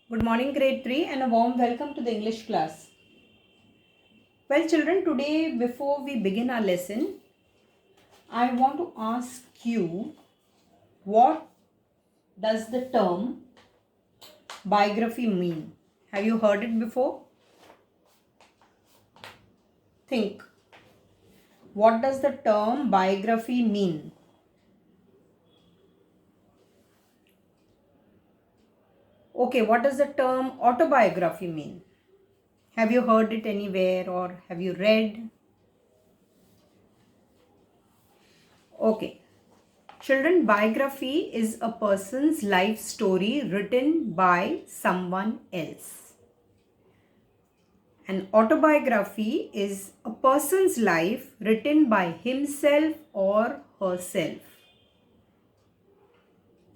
Good morning, grade 3, and a warm welcome to the English class. Well, children, today before we begin our lesson, I want to ask you, what does the term biography mean? Have you heard it before? Think. What does the term biography mean? Okay, what does the term autobiography mean? Have you heard it anywhere or have you read? Okay. Children, biography is a person's life story written by someone else. An autobiography is a person's life written by himself or herself.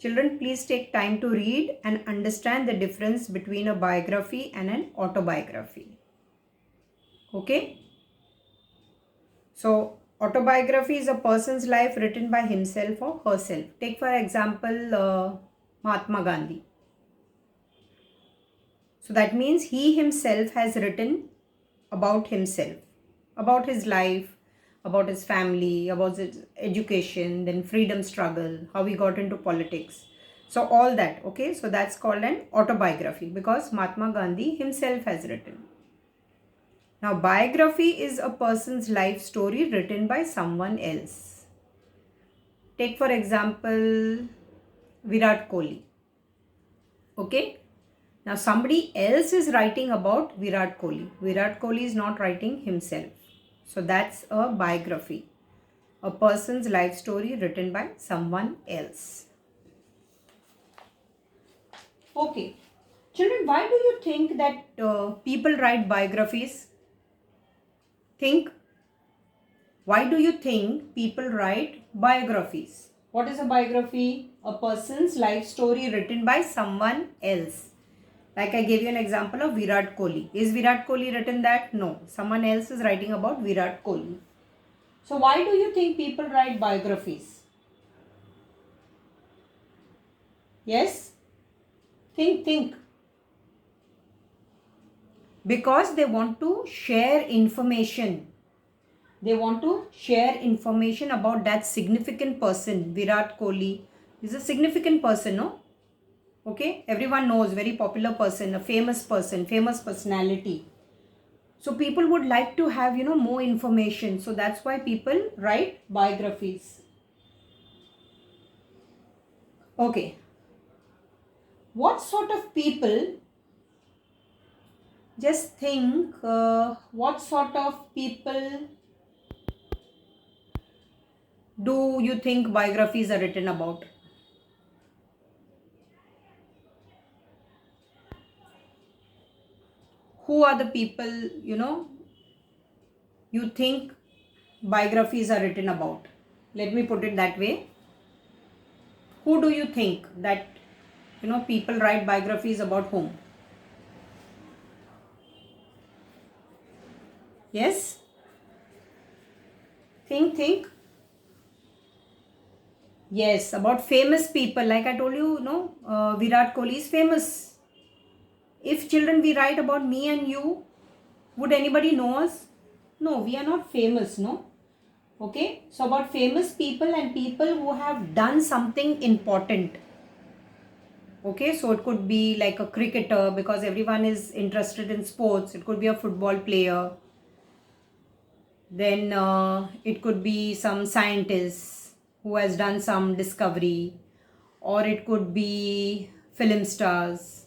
Children, please take time to read and understand the difference between a biography and an autobiography. Okay? So, autobiography is a person's life written by himself or herself. Take for example, Mahatma Gandhi. So that means he himself has written about himself, about his life, about his family, about his education, then freedom struggle, how he got into politics. So all that, okay? So that's called an autobiography because Mahatma Gandhi himself has written. Now, biography is a person's life story written by someone else. Take for example, Virat Kohli. Okay? Now, somebody else is writing about Virat Kohli. Virat Kohli is not writing himself. So, that's a biography. A person's life story written by someone else. Okay. Children, why do you think that people write biographies? Think. Why do you think people write biographies? What is a biography? A person's life story written by someone else. Like I gave you an example of Virat Kohli. Is Virat Kohli written that? No. Someone else is writing about Virat Kohli. So why do you think people write biographies? Yes? Think. Because they want to share information. They want to share information about that significant person. Virat Kohli is a significant person, no? Okay, everyone knows, very popular person, a famous person, famous personality. So people would like to have, more information. So that's why people write biographies. Okay. What sort of people, just think, what sort of people do you think biographies are written about? Who are the people, you think biographies are written about? Let me put it that way. Who do you think that, people write biographies about whom? Yes? Think. Yes, about famous people. Like I told you, Virat Kohli is famous. If children, we write about me and you, would anybody know us? No, we are not famous, no? Okay, so about famous people and people who have done something important. Okay, so it could be like a cricketer because everyone is interested in sports. It could be a football player. Then it could be some scientist who has done some discovery, or it could be film stars.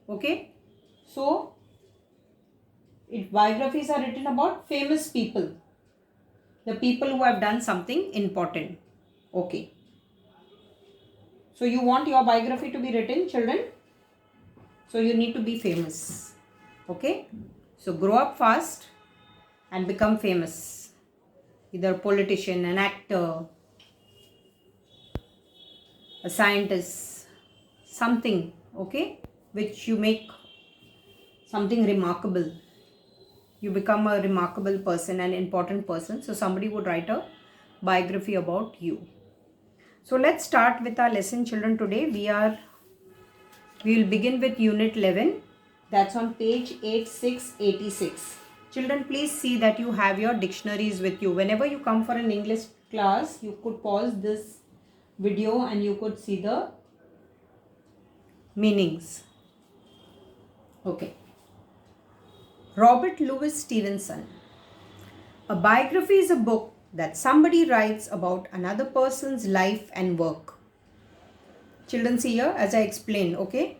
Okay, so biographies are written about famous people, the people who have done something important. Okay, so you want your biography to be written, children? So you need to be famous. Okay, so grow up fast and become famous. Either a politician, an actor, a scientist, something, okay, which you make something remarkable. You become a remarkable person, an important person. So somebody would write a biography about you. So let's start with our lesson, children. Today we are We will begin with Unit 11. That's on page 8686. Children, please see that you have your dictionaries with you. Whenever you come for an English class, you could pause this video and you could see the meanings. Okay. Robert Louis Stevenson. A biography is a book that somebody writes about another person's life and work. Children, see here as I explained, okay?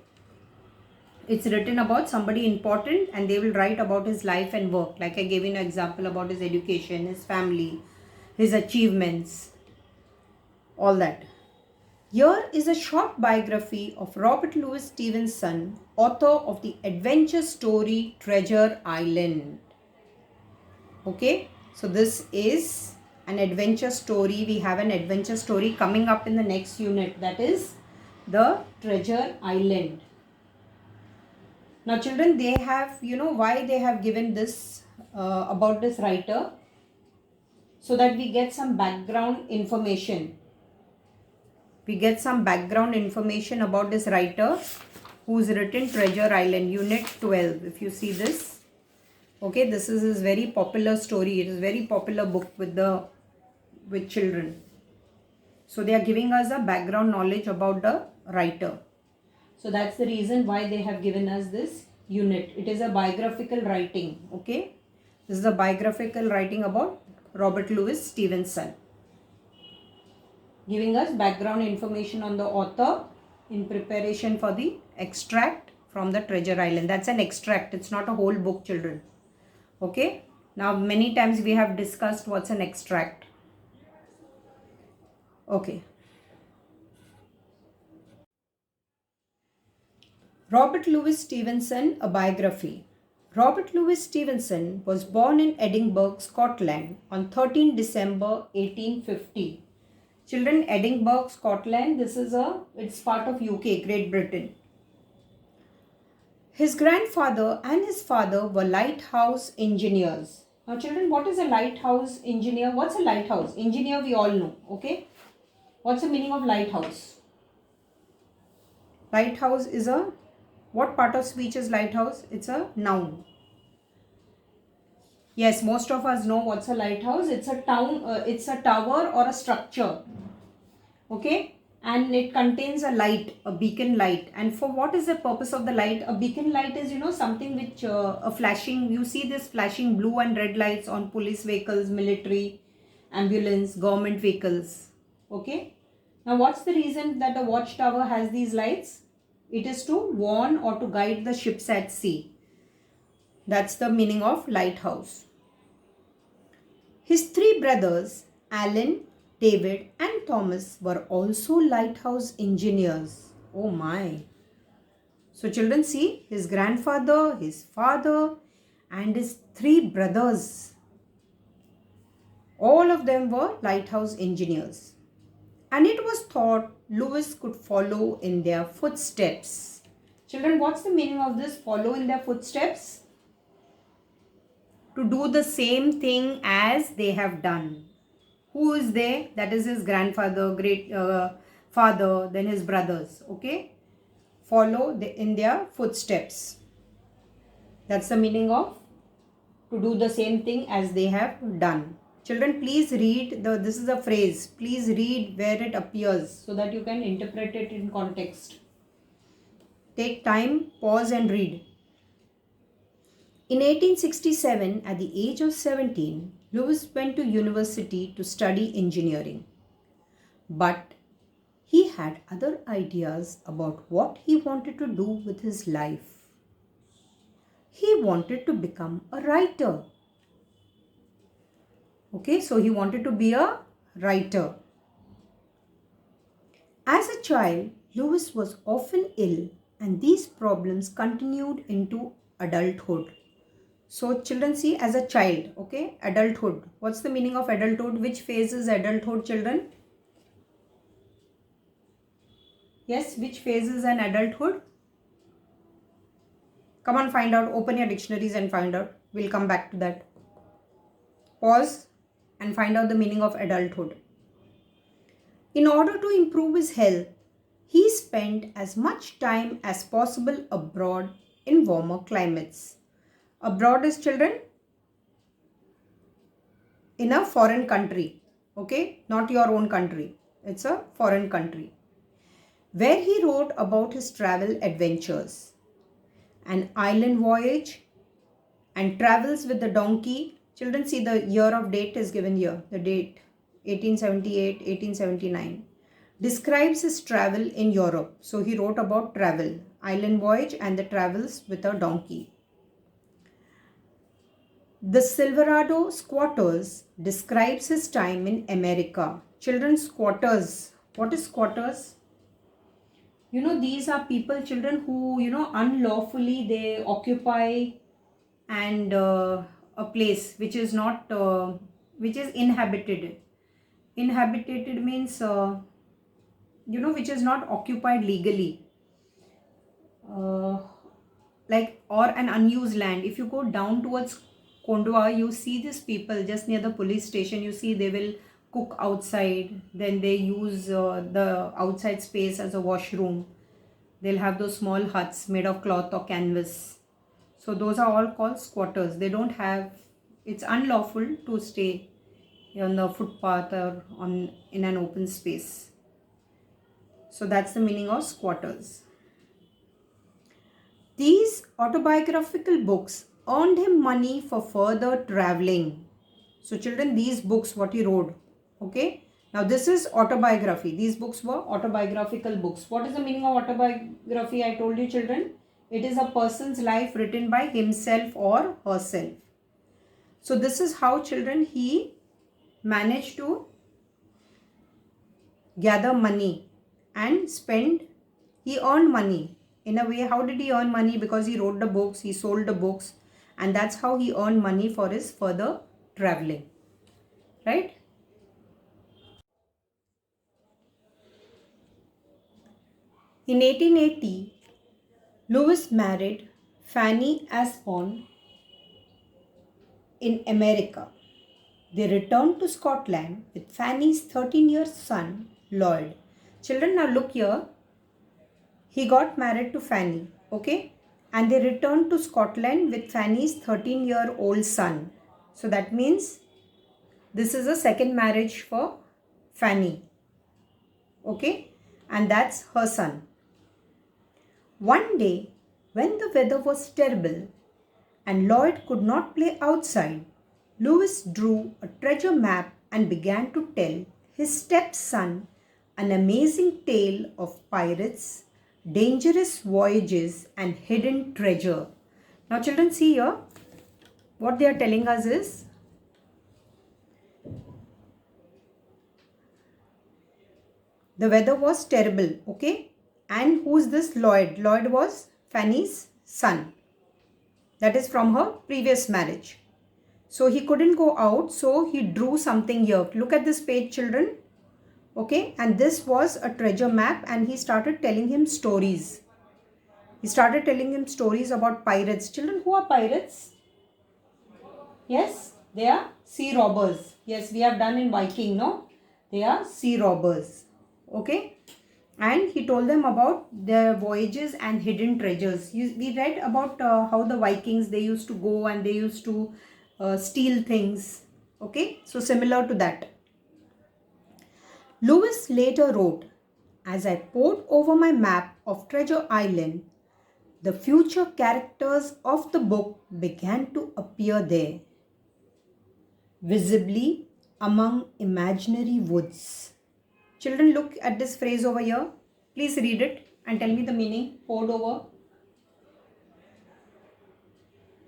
It's written about somebody important and they will write about his life and work. Like I gave you an example about his education, his family, his achievements, all that. Here is a short biography of Robert Louis Stevenson, author of the adventure story Treasure Island. Okay, so this is an adventure story. We have an adventure story coming up in the next unit, that is the Treasure Island. Now children, they have, why they have given this about this writer, so that we get some background information. We get some background information about this writer who's written Treasure Island, Unit 12. If you see this, okay, this is his very popular story. It is a very popular book with children. So they are giving us a background knowledge about the writer. So that's the reason why they have given us this unit. It is a biographical writing, okay. This is a biographical writing about Robert Louis Stevenson, giving us background information on the author in preparation for the extract from the Treasure Island. That's an extract. It's not a whole book, children. Okay. Now, many times we have discussed what's an extract. Okay. Robert Louis Stevenson, a biography. Robert Louis Stevenson was born in Edinburgh, Scotland on 13 December 1850. Children, Edinburgh, Scotland, it's part of UK, Great Britain. His grandfather and his father were lighthouse engineers. Now children, what is a lighthouse engineer? What's a lighthouse? Engineer we all know, okay? What's the meaning of lighthouse? Lighthouse is what part of speech is lighthouse? It's a noun. Yes, most of us know what's a lighthouse. It's a tower or a structure. Okay, and it contains a light, a beacon light. And for what is the purpose of the light? A beacon light is, something which a flashing. You see this flashing blue and red lights on police vehicles, military, ambulance, government vehicles. Okay. Now, what's the reason that a watchtower has these lights? It is to warn or to guide the ships at sea. That's the meaning of lighthouse. His three brothers, Alan, David and Thomas, were also lighthouse engineers. Oh my. So children, see, his grandfather, his father and his three brothers, all of them were lighthouse engineers. And it was thought Lewis could follow in their footsteps. Children, what's the meaning of this, follow in their footsteps? To do the same thing as they have done. Who is they? That is his grandfather, great father, then his brothers. Okay. Follow in their footsteps. That's the meaning of to do the same thing as they have done. Children, please read this is a phrase. Please read where it appears so that you can interpret it in context. Take time, pause and read. In 1867, at the age of 17, Lewis went to university to study engineering. But he had other ideas about what he wanted to do with his life. He wanted to become a writer. Okay, so he wanted to be a writer. As a child, Lewis was often ill, and these problems continued into adulthood. So children, see, as a child, okay, adulthood. What's the meaning of adulthood? Which phase is adulthood, children? Yes, which phase is an adulthood? Come on, find out. Open your dictionaries and find out. We'll come back to that. Pause and find out the meaning of adulthood. In order to improve his health, he spent as much time as possible abroad in warmer climates. Abroad is, children, in a foreign country. Okay, not your own country. It's a foreign country. Where he wrote about his travel adventures, an island voyage, and travels with the donkey. Children, see the year of date is given here. The date 1878, 1879. Describes his travel in Europe. So he wrote about travel, island voyage, and the travels with a donkey. The Silverado Squatters describes his time in America. Children, squatters. What is squatters? You know, these are people, children, who, unlawfully they occupy and a place which is not, which is inhabited. Inhabited means, which is not occupied legally. Like, or an unused land. If you go down towards Kondwa, you see these people just near the police station. You see they will cook outside. Then they use the outside space as a washroom. They'll have those small huts made of cloth or canvas. So those are all called squatters. They don't have, it's unlawful to stay on the footpath or in an open space. So that's the meaning of squatters. These autobiographical books earned him money for further traveling. So children, these books what he wrote, okay? Now this is autobiography. These books were autobiographical books. What is the meaning of autobiography? I told you, children. It is a person's life written by himself or herself. So this is how, children, he managed to gather money and spend. He earned money. In a way, how did he earn money? Because he wrote the books, he sold the books, and that's how he earned money for his further traveling. Right? In 1880, Lewis married Fanny Aspon in America. They returned to Scotland with Fanny's 13-year son, Lloyd. Children, now look here. He got married to Fanny, okay? And they returned to Scotland with Fanny's 13-year-old son. So that means this is a second marriage for Fanny, okay? And that's her son. One day, when the weather was terrible and Lloyd could not play outside, Lewis drew a treasure map and began to tell his stepson an amazing tale of pirates, dangerous voyages, and hidden treasure. Now children, see here, what they are telling us is, the weather was terrible, okay? And who is this Lloyd? Lloyd was Fanny's son. That is from her previous marriage. So he couldn't go out, so he drew something here. Look at this page, children. Okay, and this was a treasure map, and he started telling him stories. He started telling him stories about pirates. Children, who are pirates? Yes, they are sea robbers. Yes, we have done in Viking, no? They are sea robbers. Okay, and he told them about their voyages and hidden treasures. We read about how the Vikings, they used to go and they used to steal things. Okay, so similar to that. Lewis later wrote, "As I pored over my map of Treasure Island, the future characters of the book began to appear there, visibly among imaginary woods." Children, look at this phrase over here. Please read it and tell me the meaning. Pored over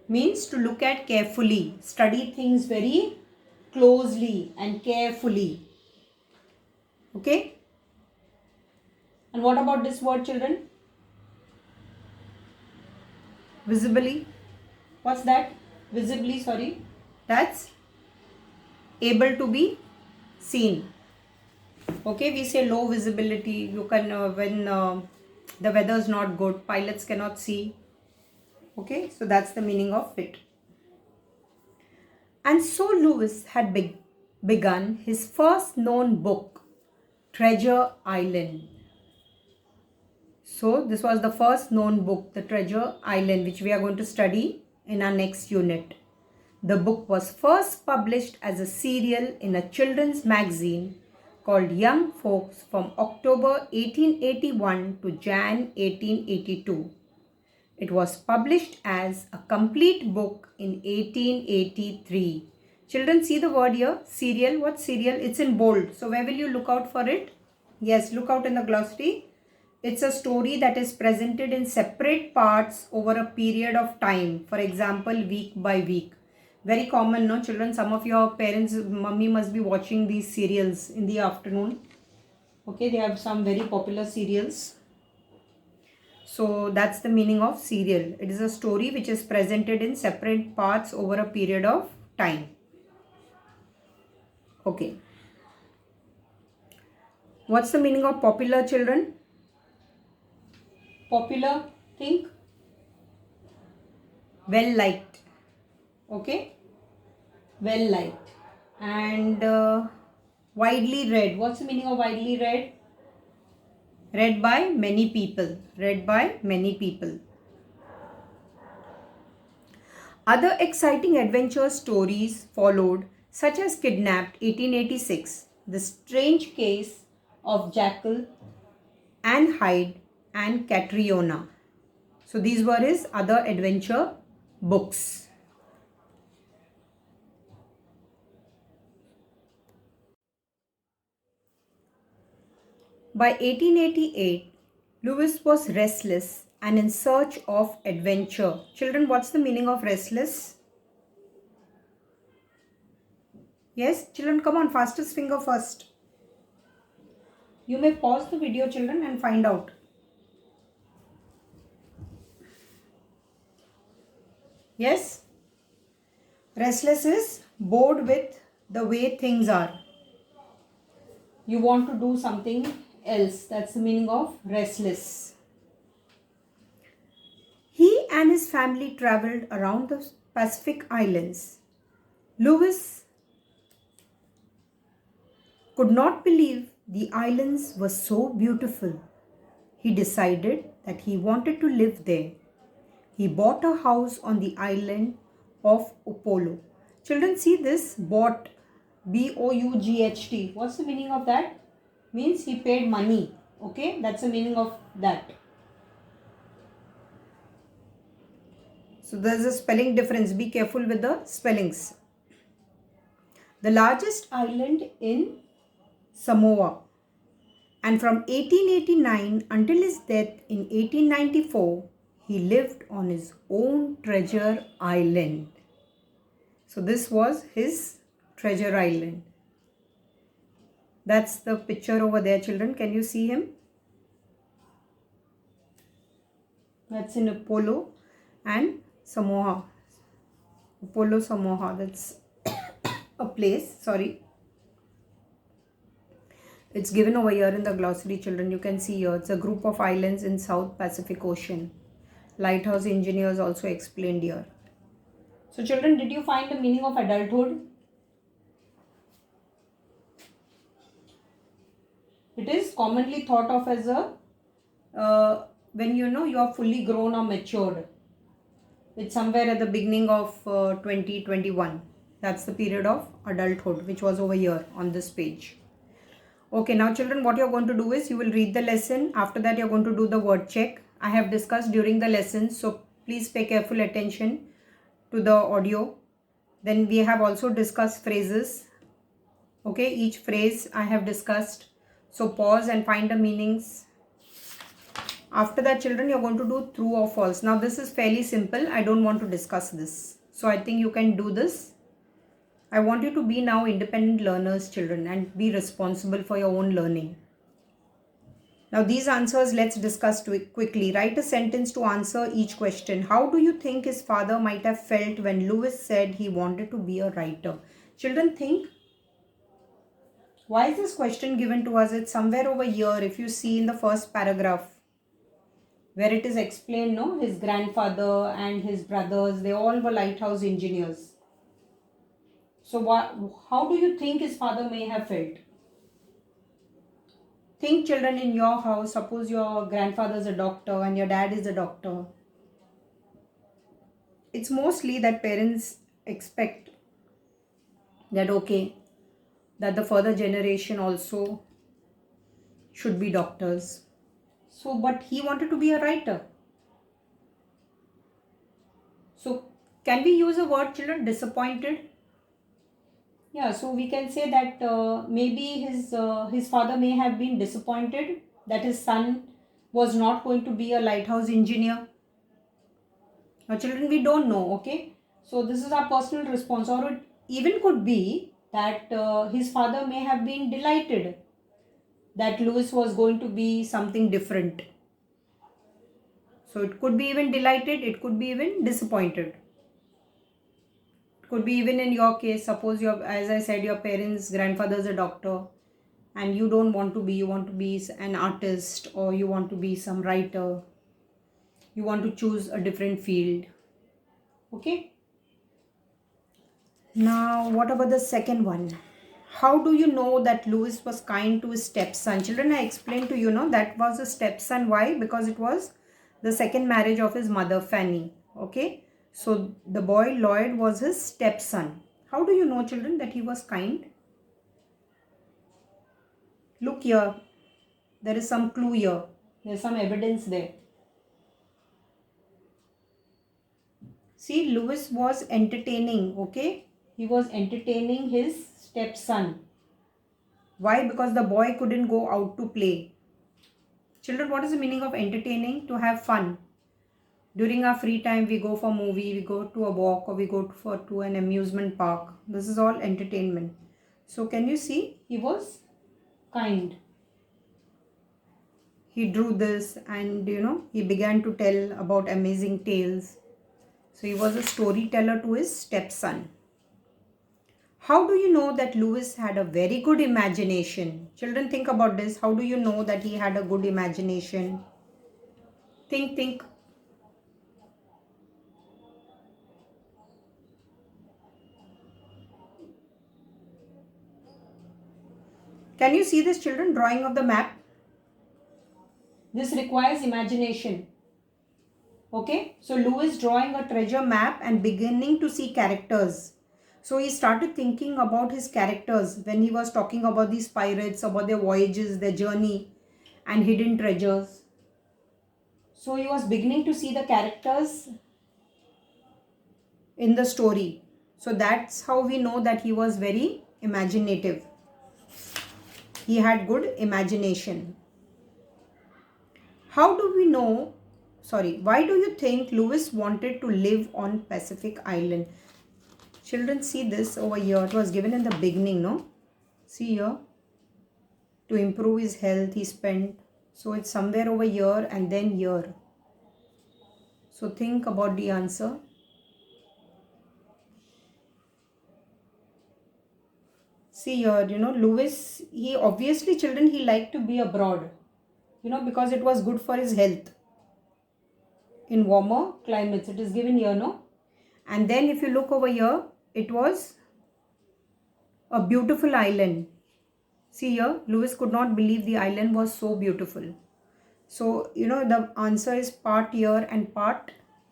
means to look at carefully, study things very closely and carefully. Okay? And what about this word, children? Visibly. What's that? Visibly, sorry. That's able to be seen. Okay, we say low visibility. You can, when the weather is not good, pilots cannot see. Okay, so that's the meaning of it. And so Lewis had begun his first known book, Treasure Island. So this was the first known book, The Treasure Island, which we are going to study in our next unit. The book was first published as a serial in a children's magazine called Young Folks from October 1881 to Jan 1882. It was published as a complete book in 1883. Children, see the word here, serial. What's serial? It's in bold. So where will you look out for it? Yes, look out in the glossary. It's a story that is presented in separate parts over a period of time. For example, week by week. Very common, no children? Some of your parents, mummy must be watching these serials in the afternoon. Okay, they have some very popular serials. So that's the meaning of serial. It is a story which is presented in separate parts over a period of time. Okay. What's the meaning of popular, children? Popular, think. Well liked. Okay. Well liked. And widely read. What's the meaning of widely read? Read by many people. Read by many people. Other exciting adventure stories followed, such as Kidnapped 1886, The Strange Case of Jekyll and Hyde, and Catriona. So these were his other adventure books. By 1888, Lewis was restless and in search of adventure. Children, what's the meaning of restless? Yes, children, come on, fastest finger first. You may pause the video, children, and find out. Yes? Restless is bored with the way things are. You want to do something else. That's the meaning of restless. He and his family traveled around the Pacific Islands. Lewis could not believe the islands were so beautiful. He decided that he wanted to live there. He bought a house on the island of Upolu. Children, see this, bought, B-O-U-G-H-T. What's the meaning of that? Means he paid money. Okay, that's the meaning of that. So there's a spelling difference. Be careful with the spellings. The largest island in Samoa. And from 1889 until his death in 1894, he lived on his own treasure island. So this was his treasure island. That's the picture over there, children. Can you see him? That's in Upolu and Samoa. Upolu, Samoa. That's a place. Sorry. It's given over here in the glossary, children. You can see here. It's a group of islands in South Pacific Ocean. Lighthouse engineers also explained here. So children, did you find the meaning of adulthood? It is commonly thought of as a when you are fully grown or matured. It's somewhere at the beginning of 2021. That's the period of adulthood, which was over here on this page. Okay, now children, what you're going to do is you will read the lesson. After that, you're going to do the word check. I have discussed during the lesson, so please pay careful attention to the audio. Then we have also discussed phrases. Okay, each phrase I have discussed. So pause and find the meanings. After that, children, you're going to do true or false. Now this is fairly simple. I don't want to discuss this. So I think you can do this. I want you to be now independent learners, children, and be responsible for your own learning. Now these answers, let's discuss quickly. Write a sentence to answer each question. How do you think his father might have felt when Lewis said he wanted to be a writer? Children, think. Why is this question given to us? It's somewhere over here. If you see in the first paragraph, where it is explained, no, his grandfather and his brothers, they all were lighthouse engineers. So how do you think his father may have felt? Think, children, in your house, suppose your grandfather is a doctor and your dad is a doctor. It's mostly that parents expect that, okay, that the further generation also should be doctors. So, but he wanted to be a writer. So, can we use a word, children, disappointed? Yeah, so we can say that maybe his father may have been disappointed that his son was not going to be a lighthouse engineer. Now, children, we don't know, okay? So, this is our personal response, or it even could be that his father may have been delighted that Lewis was going to be something different. So, it could be even delighted, it could be even disappointed. It could be even in your case, suppose your, as I said, your parents, grandfather is a doctor and you don't want to be, you want to be an artist, or you want to be some writer, you want to choose a different field. Okay. Now, what about the second one? How do you know that Lewis was kind to his stepson? Children, I explained to you, that was a stepson. Why? Because it was the second marriage of his mother, Fanny. Okay. So, the boy Lloyd was his stepson. How do you know, children, that he was kind? Look here. There is some clue here. There is some evidence there. See, Lewis was entertaining, okay? He was entertaining his stepson. Why? Because the boy couldn't go out to play. Children, what is the meaning of entertaining? To have fun. During our free time, we go for movie, we go to a walk, or we go to an amusement park. This is all entertainment. So, can you see? He was kind. He drew this and, he began to tell about amazing tales. So, he was a storyteller to his stepson. How do you know that Lewis had a very good imagination? Children, think about this. How do you know that he had a good imagination? Think. Can you see this, children? Drawing of the map. This requires imagination. Okay. So, Lewis drawing a treasure map and beginning to see characters. So, he started thinking about his characters when he was talking about these pirates, about their voyages, their journey and hidden treasures. So, he was beginning to see the characters in the story. So, that's how we know that he was very imaginative. He had good imagination. How do we know, why do you think Lewis wanted to live on Pacific Island? Children, see this over here. It was given in the beginning, no? See here. To improve his health, he spent. So, it's somewhere over here and then here. So, think about the answer. See here, Lewis, he obviously, children, he liked to be abroad. Because it was good for his health. In warmer climates, it is given here, no? And then if you look over here, it was a beautiful island. See here, Lewis could not believe the island was so beautiful. So, the answer is part here and part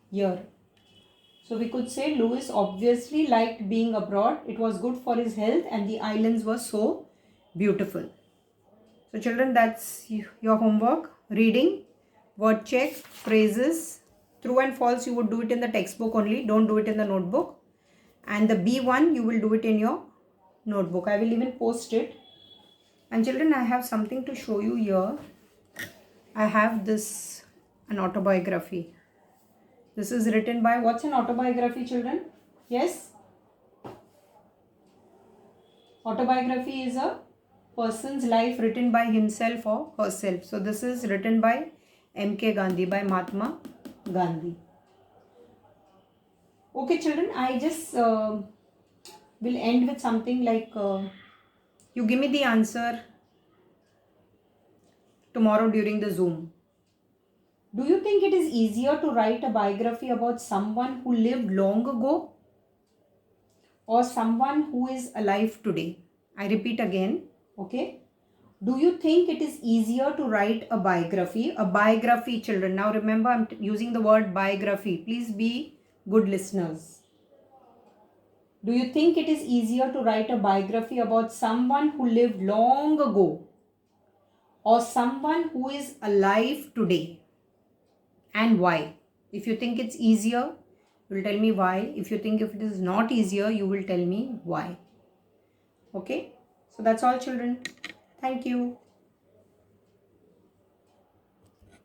here. So, we could say Lewis obviously liked being abroad. It was good for his health and the islands were so beautiful. So, children, that's your homework. Reading, word check, phrases. True and false, you would do it in the textbook only. Don't do it in the notebook. And the B1, you will do it in your notebook. I will even post it. And children, I have something to show you here. I have this, an autobiography. This is written by, what's an autobiography, children? Yes? Autobiography is a person's life written by himself or herself. So this is written by M.K. Gandhi, by Mahatma Gandhi. Okay, children, I just will end with something like, you give me the answer tomorrow during the Zoom. Do you think it is easier to write a biography about someone who lived long ago or someone who is alive today? I repeat again, okay? Do you think it is easier to write a biography? A biography, children. Now remember, I'm using the word biography. Please be good listeners. Do you think it is easier to write a biography about someone who lived long ago or someone who is alive today? And why? If you think it's easier, you will tell me why. If you think if it is not easier, you will tell me why. Okay? So that's all, children. Thank you.